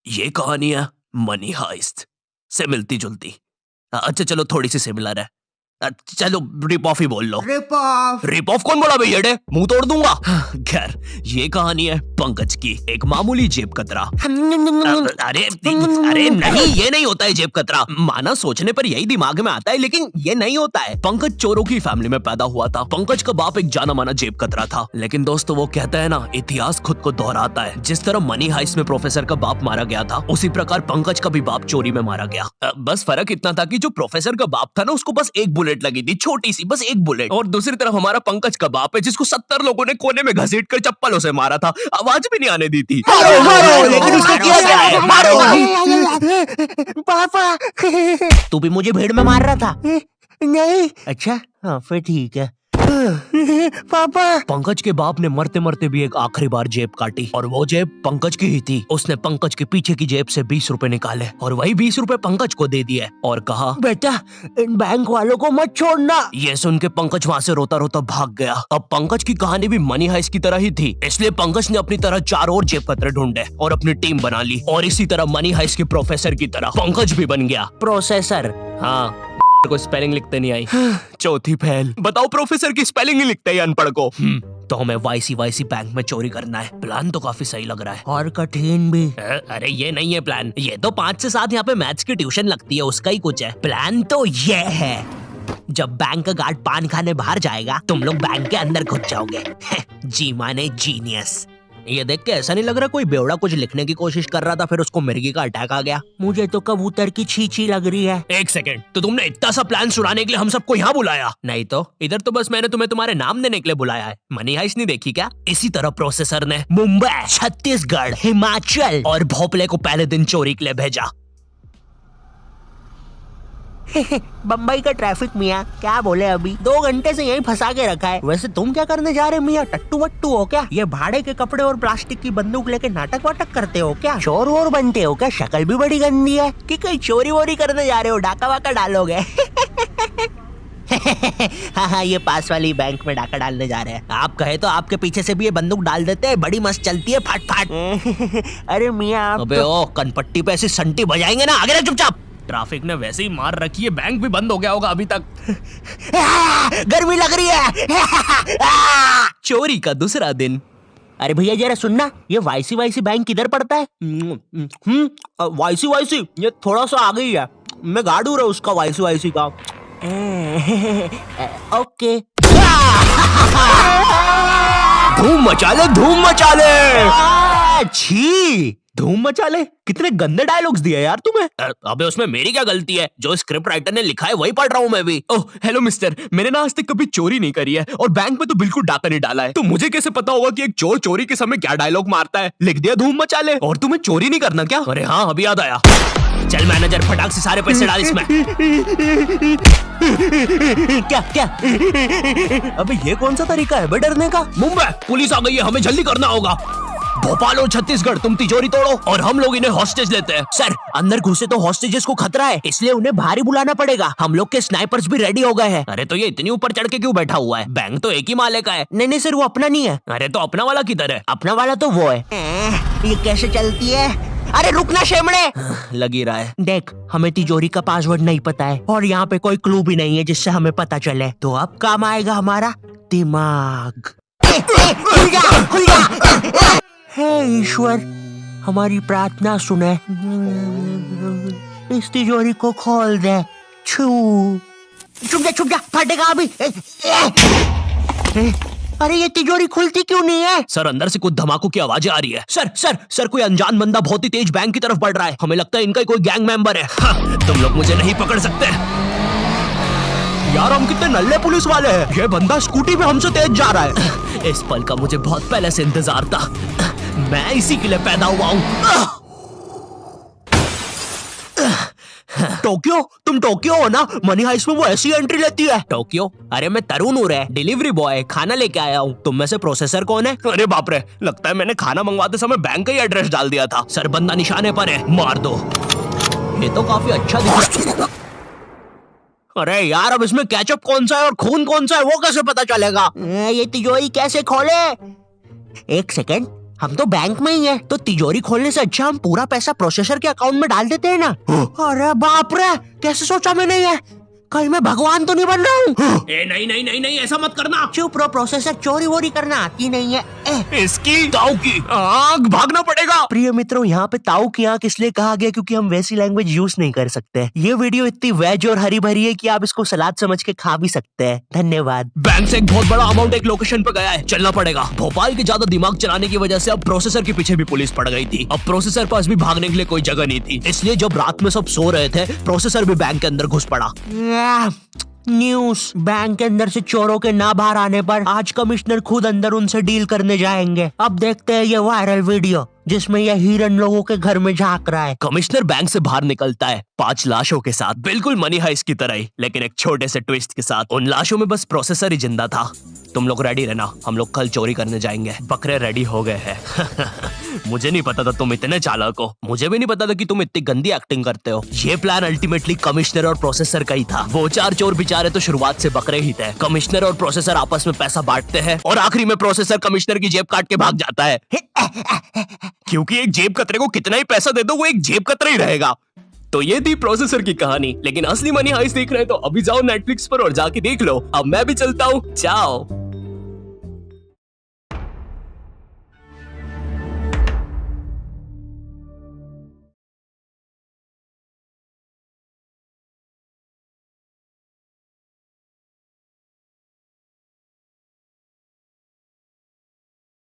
ये कहानी है मनी हाइस्ट से मिलती जुलती। अच्छा चलो थोड़ी सी सिमिलर है। चलो रिप ऑफ ही बोल लो। रिप ऑफ कौन बोला भैया? मुंह तोड़ दूंगा। खैर ये कहानी है पंकज की, एक मामूली जेब कतरा। अरे अरे नहीं, ये नहीं होता है जेब कतरा। माना सोचने पर यही दिमाग में आता है, लेकिन ये नहीं होता है। पंकज चोरों की फैमिली में पैदा हुआ था। पंकज का बाप एक जाना माना जेब कतरा था। लेकिन दोस्तों वो कहता है ना, इतिहास खुद को दोहराता है। जिस तरह मनी हाइस्ट में प्रोफेसर का बाप मारा गया था, उसी प्रकार पंकज का भी बाप चोरी में मारा गया। बस फर्क इतना था कि जो प्रोफेसर का बाप था ना, उसको बस एक बुलेट लगी थी, छोटी सी, बस एक बुलेट। और दूसरी तरफ हमारा पंकज का बाप है, जिसको 70 लोगों ने कोने में घसीट कर चप्पलों से मारा था, आवाज भी नहीं आने दी थी। लेकिन उसने किया क्या है? पापा तू भी मुझे भीड़ में मार रहा था? नहीं अच्छा हाँ फिर ठीक है। पापा। पंकज के बाप ने मरते मरते भी एक आखिरी बार जेब काटी, और वो जेब पंकज की ही थी। उसने पंकज के पीछे की जेब से 20 रुपए निकाले और वही 20 रुपए पंकज को दे दिए और कहा, बेटा इन बैंक वालों को मत छोड़ना। ये सुन के पंकज वहाँ से रोता रोता भाग गया। अब पंकज की कहानी भी मनी हाइस्ट की तरह ही थी, इसलिए पंकज ने अपनी तरह 4 और जेब कतरे ढूंढे और अपनी टीम बना ली। और इसी तरह मनी हाइस्ट के प्रोफेसर की तरह पंकज भी बन गया प्रोसेसर। हाँ को स्पेलिंग लिखते नहीं आई। चौथी फैल। बताओ प्रोफेसर की स्पेलिंग ही लिखते हैं अनपढ़ को। तो हमें वाईसी बैंक में चोरी करना है। प्लान तो काफी सही लग रहा है और कठिन भी। अरे ये नहीं है प्लान, ये तो 5 से 7 यहाँ पे मैथ्स की ट्यूशन लगती है, उसका ही कुछ है। प्लान तो ये है, जब बैंक का गार्ड पान खाने बाहर जाएगा, तुम लोग बैंक के अंदर घुस जाओगे। जी माने जीनियस। ये देख के ऐसा नहीं लग रहा कोई बेवड़ा कुछ लिखने की कोशिश कर रहा था, फिर उसको मिर्गी का अटैक आ गया। मुझे तो कबूतर की छींची लग रही है। एक सेकंड, तो तुमने इतना सा प्लान सुनाने के लिए हम सबको यहाँ बुलाया? नहीं तो इधर तो बस मैंने तुम्हें तुम्हारे नाम देने के लिए बुलाया है। मनी हाइस्ट नहीं देखी क्या? इसी तरह प्रोसेसर ने मुंबई, छत्तीसगढ़, हिमाचल और भोपाल को पहले दिन चोरी के लिए भेजा। बम्बई का ट्रैफिक मियाँ, क्या बोले अभी 2 घंटे से यहीं फंसा के रखा है। वैसे तुम क्या करने जा रहे मियाँ? टट्टू वट्टू हो क्या? ये भाड़े के कपड़े और प्लास्टिक की बंदूक लेके नाटक वाटक करते हो क्या? चोर वोर बनते हो क्या? शक्ल भी बड़ी गंदी है। कि कहीं चोरी वोरी करने जा रहे हो? डाका वाका डालोगे? हाँ ये पास वाली बैंक में डाका डालने जा रहे हैं। आप कहे तो आपके पीछे से भी ये बंदूक डाल देते हैं, बड़ी मस्त चलती है, फट फट। अरे मियाँ अबे ओ कनपट्टी पे ऐसी संटी बजाएंगे ना, आगे चुपचाप। ट्रैफिक ने वैसे ही मार रखी है, बैंक भी बंद हो गया होगा अभी तक। गर्मी लग रही है। चोरी का दूसरा दिन। अरे भैया जरा सुनना, ये वाईसी बैंक किधर पड़ता है? वाईसी ये थोड़ा सा आगे ही है। मैं गार्ड हूँ उसका, वाईसी का। ओके। धूम मचा ले, धूम मचा ले। छी, धूम मचा ले। कितने गंदे डायलॉग्स दिए यार तुम्हें। अबे उसमें मेरी क्या गलती है? जो स्क्रिप्ट राइटर ने लिखा है वही पढ़ रहा हूँ मैं भी। ओह हेलो मिस्टर, मैंने ना आज तक कभी चोरी नहीं करी है और बैंक में तो बिल्कुल डाका नहीं डाला है, तो मुझे कैसे पता होगा कि एक चोर चोरी के समय क्या डायलॉग मारता है? लिख दिया धूम मचा ले। और तुम्हें चोरी नहीं करना क्या? अरे हाँ अभी याद आया। चल मैनेजर फटाक से सारे पैसे डाल इसमें। क्या क्या? अबे ये कौन सा तरीका है बे डरने का? मुंबई पुलिस आ गई है, हमें जल्दी करना होगा। भोपाल और छत्तीसगढ़ तुम तिजोरी तोड़ो और हम लोग इन्हें हॉस्टेज लेते हैं। सर अंदर घुसे तो हॉस्टेजेस को खतरा है, इसलिए उन्हें बाहर ही बुलाना पड़ेगा। हम लोग के स्नाइपर्स भी रेडी हो गए हैं। अरे तो ये इतनी ऊपर चढ़ के क्यों बैठा हुआ है? बैंक तो एक ही माले का है। नहीं सर, वो अपना नहीं है। अरे तो अपना वाला किधर है? अपना वाला तो वो है। ये कैसे चलती है? अरे रुकना शेमड़े। लगी रहा है। देख हमें तिजोरी का पासवर्ड नहीं पता है और यहाँ पे कोई क्लू भी नहीं है जिससे हमें पता चले, तो अब काम आएगा हमारा दिमाग। खुल जा। हे ईश्वर, हमारी प्रार्थना सुने, इस तिजोरी को खोल दे। छू। छुप जा, फटेगा अभी। अरे ये तिजोरी खुलती क्यों नहीं है? सर अंदर से कुछ धमाकों की आवाजें आ रही है। सर कोई अनजान बंदा बहुत ही तेज बैंक की तरफ बढ़ रहा है। हमें लगता है इनका ही कोई गैंग मेंबर है। हाँ, तुम लोग मुझे नहीं पकड़ सकते। यार हम कितने नल्ले पुलिस वाले हैं। ये बंदा स्कूटी पे हमसे तेज जा रहा है। इस पल का मुझे बहुत पहले से इंतजार था। मैं इसी के लिए पैदा हुआ हूँ। टोक्यो, तुम टोक्यो हो ना? मनी हाइस्ट में वो ऐसी एंट्री लेती है। टोक्यो? अरे मैं तरुण हूँ रे, डिलीवरी बॉय, खाना लेके आया हूँ। तुम में से प्रोसेसर कौन है? अरे बाप रे, लगता है मैंने खाना मंगवाते समय बैंक का ही एड्रेस डाल दिया था। सर बंदा निशाने पर है, मार दो। ये तो काफी अच्छा दिख रहा है। अरे यार अब इसमें केचप कौन सा है और खून कौन सा है वो कैसे पता चलेगा? ये तिजोरी कैसे खोले? एक सेकंड, हम तो बैंक में ही है, तो तिजोरी खोलने से अच्छा हम पूरा पैसा प्रोसेसर के अकाउंट में डाल देते हैं ना। अरे बाप रे, कैसे सोचा मैंने ये? कहीं मैं भगवान तो नहीं बन रहा हूँ? ए नहीं नहीं नहीं नहीं, ऐसा मत करना। चुप रहो, प्रोसेसर चोरी वोरी करना आती नहीं है। इसकी ताऊ की आग भागना पड़ेगा। प्रिय मित्रों, यहाँ पे ताऊ की आंख इसलिए कहा गया क्योंकि हम वैसी लैंग्वेज यूज नहीं कर सकते। ये वीडियो इतनी वेज और हरी भरी है कि आप इसको सलाद समझ के खा भी सकते हैं। धन्यवाद। बैंक से एक बहुत बड़ा अमाउंट एक लोकेशन पे गया है, चलना पड़ेगा। भोपाल के ज्यादा दिमाग चलाने की वजह से अब प्रोसेसर के पीछे भी पुलिस पड़ गई थी। अब प्रोसेसर पास भी भागने के लिए कोई जगह नहीं थी, इसलिए जब रात में सब सो रहे थे प्रोसेसर भी बैंक के अंदर घुस पड़ा। न्यूज, बैंक के अंदर से चोरों के ना बाहर आने पर आज कमिश्नर खुद अंदर उनसे डील करने जाएंगे। अब देखते हैं ये वायरल वीडियो जिसमें यह हिरन लोगों के घर में झांक रहा है। कमिश्नर बैंक से बाहर निकलता है 5 लाशों के साथ, बिल्कुल मनी हाइस्ट की तरह ही, लेकिन एक छोटे से ट्विस्ट के साथ। उन लाशों में बस प्रोसेसर ही जिंदा था। तुम लोग रेडी रहना, हम लोग कल चोरी करने जाएंगे। बकरे रेडी हो गए हैं। मुझे नहीं पता था तुम इतने चालाक हो, मुझे भी नहीं पता था कि तुम इतनी गंदी एक्टिंग करते हो। ये प्लान अल्टीमेटली कमिश्नर और प्रोसेसर का ही था। वो 4 चोर बेचारे तो शुरुआत से बकरे ही थे। कमिश्नर और प्रोसेसर आपस में पैसा बांटते हैं और आखिरी में प्रोसेसर कमिश्नर की जेब काट के भाग जाता है। क्योंकि एक जेब कतरे को कितना ही पैसा दे दो, वो एक जेब कतरा ही रहेगा। तो ये थी प्रोसेसर की कहानी। लेकिन असली मनी हाइस्ट देख रहे हैं तो अभी जाओ नेटफ्लिक्स पर और जाके देख लो। अब मैं भी चलता हूँ, चाओ।